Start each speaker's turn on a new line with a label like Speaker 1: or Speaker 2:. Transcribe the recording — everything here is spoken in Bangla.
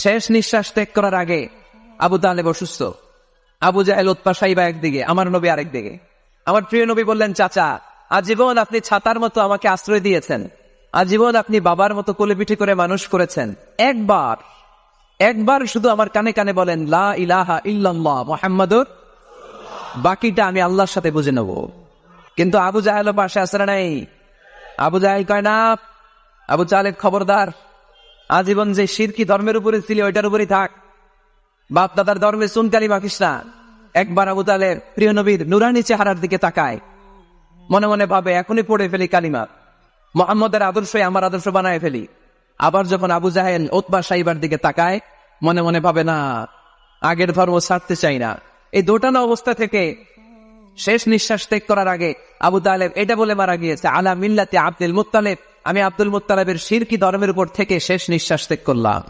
Speaker 1: শেষ নিঃশ্বাস ত্যাগ করার আগে আবু তালেব অসুস্থ, আবু জাহেল উতবা সাইবা একদিকে, আমার নবী আরেকদিকে। আমার প্রিয় নবী বললেন, চাচা আজীবন আপনি ছাতার মতো আমাকে আশ্রয় দিয়েছেন, আজীবন আপনি বাবার মতো কোলে পিঠে করে মানুষ করেছেন, একবার শুধু আমার কানে কানে বলেন লা ইলাহা ইল্লাল্লাহ মুহাম্মাদুর, বাকিটা আমি আল্লাহর সাথে বুঝে নেব। কিন্তু আবু জাহেল পাশে আসে নাই। আবু জাহেল কয় না, আবু তালেব খবরদার, আজীবন যে শিরকি ধর্মের উপরে ছিল ওইটার উপরই থাক, বাপ দাদার ধর্মে চুনকালি মাখিস না। একবার আবু তালেব প্রিয় নবীর নুরানি চেহারার দিকে তাকায়, মনে মনে ভাবে এখনই পড়ে ফেলি কালিমা, মুহাম্মদের আদর্শই আমার আদর্শ বানায় ফেলি। আবার যখন আবু জাহেল উতবা সাইবার দিকে তাকায়, মনে মনে ভাবে না, আগের ধর্ম ছাড়তে চাই না। এই দোটানা অবস্থা থেকে শেষ নিঃশ্বাস ত্যাগ করার আগে আবু তালেব এটা বলে মারা গিয়েছে, আলা মিল্লাতি আব্দুল মুত্তালিব, আমি আব্দুল মুত্তালিবের শিরকি ধর্মের উপর থেকে শেষ নিঃশ্বাস ত্যাগ করলাম।